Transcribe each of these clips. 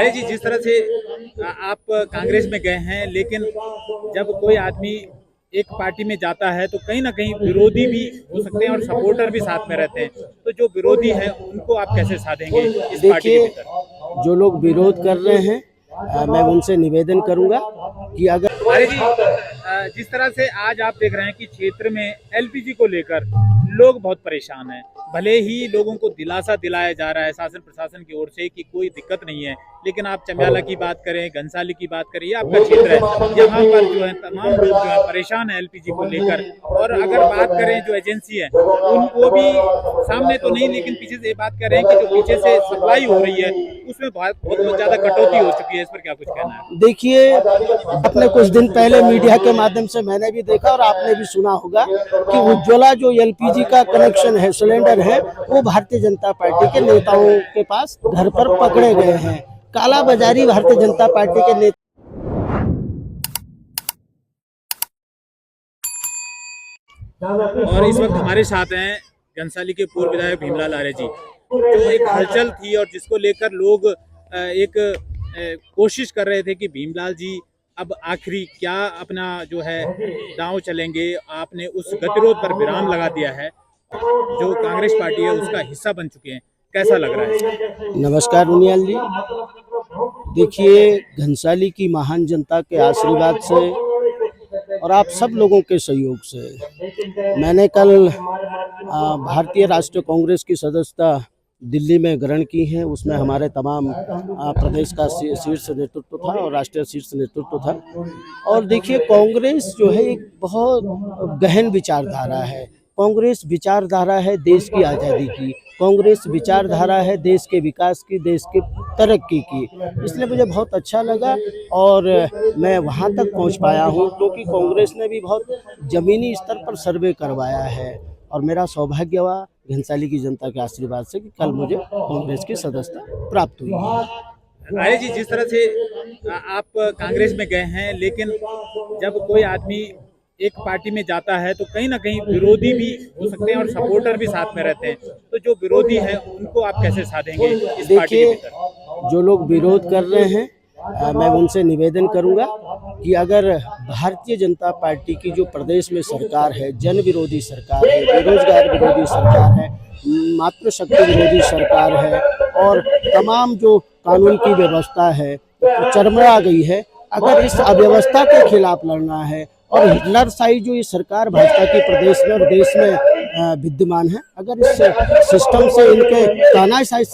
अरे जी, जिस तरह से आप कांग्रेस में गए हैं, लेकिन जब कोई आदमी एक पार्टी में जाता है तो कहीं ना कहीं विरोधी भी हो सकते हैं और सपोर्टर भी साथ में रहते हैं। तो जो विरोधी हैं उनको आप कैसे साधेंगे इस पार्टी के देखिए, भीतर? जो लोग विरोध कर रहे हैं मैं उनसे निवेदन करूंगा कि अगर अरे जी, जिस तरह से आज आप देख रहे हैं कि क्षेत्र में एलपीजी को लेकर लोग बहुत परेशान हैं। भले ही लोगों को दिलासा दिलाया जा रहा है शासन प्रशासन की ओर से कि कोई दिक्कत नहीं है, लेकिन आप चमियाला की बात करें, घनसाली की बात करें, ये आपका क्षेत्र है, यहाँ पर जो है तमाम लोग जो है परेशान है एलपीजी को लेकर। और अगर बात करें जो एजेंसी है, वो भी सामने तो नहीं, लेकिन पीछे से ये बात कर रहे हैं कि जो पीछे से सप्लाई हो रही है उसमें बहुत बहुत ज्यादा कटौती हो चुकी है। इस पर क्या कुछ कहना है? देखिए, अपने कुछ दिन पहले मीडिया के माध्यम से मैंने भी देखा और आपने भी सुना होगा कि उज्ज्वला जो एलपीजी का कनेक्शन है, सिलेंडर है, वो भारतीय जनता पार्टी के नेताओं के पास घर पर पकड़े गए हैं। काला बाजारी भारतीय जनता पार्टी के नेता। और इस वक्त हमारे साथ हैं घनसाली के पूर्व विधायक भीमलाल आर्य जी। जो एक हलचल थी और जिसको लेकर लोग एक कोशिश कर रहे थे कि भीमलाल जी अब आखिरी क्या अपना जो है दांव चलेंगे। आपने उस गतिरोध पर विराम लगा दिया है, जो कांग्रेस पार्टी है उसका हिस्सा बन चुके हैं। कैसा लग रहा है? नमस्कार रुनियाल जी। देखिए, घनसाली की महान जनता के आशीर्वाद से और आप सब लोगों के सहयोग से मैंने कल भारतीय राष्ट्रीय कांग्रेस की सदस्यता दिल्ली में ग्रहण की है। उसमें हमारे तमाम प्रदेश का शीर्ष नेतृत्व था और राष्ट्रीय शीर्ष नेतृत्व था। और देखिए, कांग्रेस जो है एक बहुत गहन विचारधारा है। कांग्रेस विचारधारा है देश की आज़ादी की, कांग्रेस विचारधारा है देश के विकास की, देश की तरक्की की। इसलिए मुझे बहुत अच्छा लगा और मैं वहाँ तक पहुँच पाया हूँ क्योंकि कांग्रेस ने भी बहुत ज़मीनी स्तर पर सर्वे करवाया है। और मेरा सौभाग्य हुआ घनसाली की जनता के आशीर्वाद से कि कल मुझे कांग्रेस की सदस्यता प्राप्त हुई है। आर्य जी, जिस तरह से आप कांग्रेस में गए हैं, लेकिन जब कोई आदमी एक पार्टी में जाता है तो कहीं ना कहीं विरोधी भी हो सकते हैं और सपोर्टर भी साथ में रहते हैं। तो जो विरोधी हैं उनको आप कैसे साधेंगे इस पार्टी के देखिए, भीतर? जो लोग विरोध कर रहे हैं मैं उनसे निवेदन करूंगा कि अगर भारतीय जनता पार्टी की जो प्रदेश में सरकार है, जन विरोधी सरकार है, बेरोजगार विरोधी सरकार है, मातृशक्ति विरोधी सरकार है और तमाम जो कानून की व्यवस्था है चरमरा गई है, अगर इस अव्यवस्था के खिलाफ लड़ना है और हिटलरशाही जो ये सरकार भाजपा की प्रदेश में और देश में विद्यमान है, अगर इस सिस्टम से, इनके तानाशाही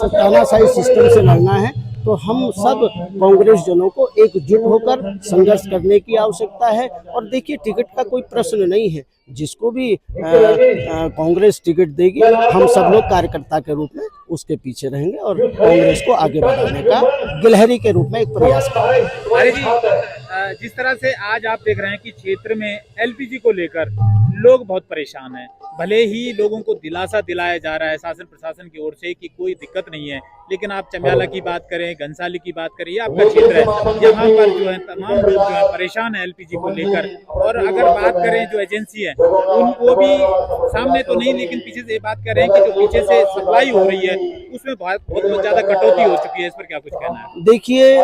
सिस्टम से लड़ना है तो हम सब कांग्रेस जनों को एकजुट होकर संघर्ष करने की आवश्यकता है। और देखिए, टिकट का कोई प्रश्न नहीं है, जिसको भी कांग्रेस टिकट देगी हम सब लोग कार्यकर्ता के रूप में उसके पीछे रहेंगे और कांग्रेस को आगे बढ़ाने का गिलहरी के रूप में एक प्रयास करेंगे। अरे जी, जिस तरह से आज आप देख रहे हैं कि क्षेत्र में एलपीजी को लेकर लोग बहुत परेशान हैं। भले ही लोगों को दिलासा दिलाया जा रहा है शासन प्रशासन की ओर से कि कोई दिक्कत नहीं है, लेकिन आप चमियाला की बात करें, घनसाली की बात करें, ये आपका क्षेत्र है, यहाँ पर जो है तमाम लोग जो है परेशान है एलपीजी को लेकर। और अगर बात करें जो एजेंसी है, वो भी सामने तो नहीं, लेकिन पीछे से ये बात कर रहे हैं कि जो पीछे से सप्लाई हो रही है उसमें बहुत बहुत ज्यादा कटौती हो चुकी है। इस पर क्या कुछ कहना है? देखिए,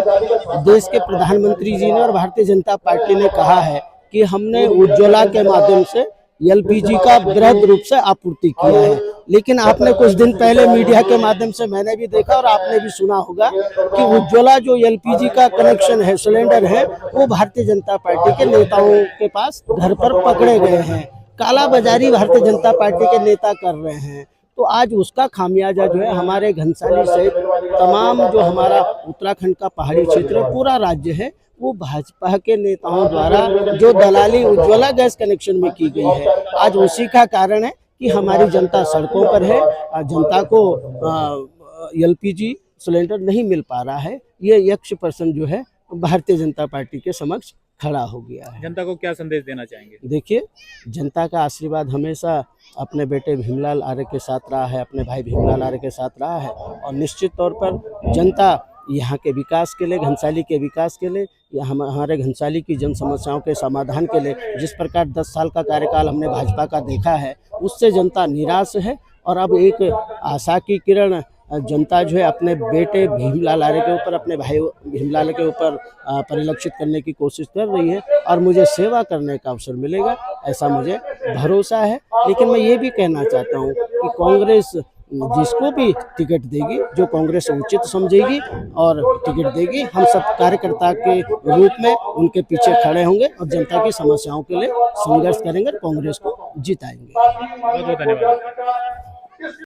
देश के प्रधानमंत्री जी ने और भारतीय जनता पार्टी ने कहा है कि हमने उज्ज्वला के माध्यम से एलपीजी का वृहद रूप से आपूर्ति किया है। लेकिन आपने कुछ दिन पहले मीडिया के माध्यम से मैंने भी देखा और आपने भी सुना होगा कि उज्ज्वला जो एलपीजी का कनेक्शन है, सिलेंडर है, वो भारतीय जनता पार्टी के नेताओं के पास घर पर पकड़े गए हैं। काला बाजारी भारतीय जनता पार्टी के नेता कर रहे हैं। तो आज उसका खामियाजा जो है हमारे घनसाली सहित तमाम जो हमारा उत्तराखंड का पहाड़ी क्षेत्र, पूरा राज्य है, वो भाजपा के नेताओं द्वारा जो दलाली उज्ज्वला गैस कनेक्शन में की गई है, आज उसी का कारण है कि हमारी जनता सड़कों पर है। जनता को एलपीजी सिलेंडर नहीं मिल पा रहा है। ये यक्ष प्रश्न जो है भारतीय जनता पार्टी के समक्ष खड़ा हो गया है। जनता को क्या संदेश देना चाहेंगे? देखिए, जनता का आशीर्वाद हमेशा अपने बेटे भीमलाल आर्य के साथ रहा है, अपने भाई भीमलाल आर्य के साथ रहा है और निश्चित तौर पर जनता यहाँ के विकास के लिए, घनसाली के विकास के लिए, या हमारे घनसाली की जन समस्याओं के समाधान के लिए जिस प्रकार 10 साल का कार्यकाल हमने भाजपा का देखा है, उससे जनता निराश है। और अब एक आशा की किरण जनता जो है अपने बेटे भीमलाल आर्य के ऊपर, अपने भाई भीमलाल के ऊपर परिलक्षित करने की कोशिश कर रही है और मुझे सेवा करने का अवसर मिलेगा, ऐसा मुझे भरोसा है। लेकिन मैं ये भी कहना चाहता हूँ कि कांग्रेस जिसको भी टिकट देगी, जो कांग्रेस उचित समझेगी और टिकट देगी, हम सब कार्यकर्ता के रूप में उनके पीछे खड़े होंगे और जनता की समस्याओं के लिए संघर्ष करेंगे, कांग्रेस को जिताएंगे। बहुत बहुत धन्यवाद।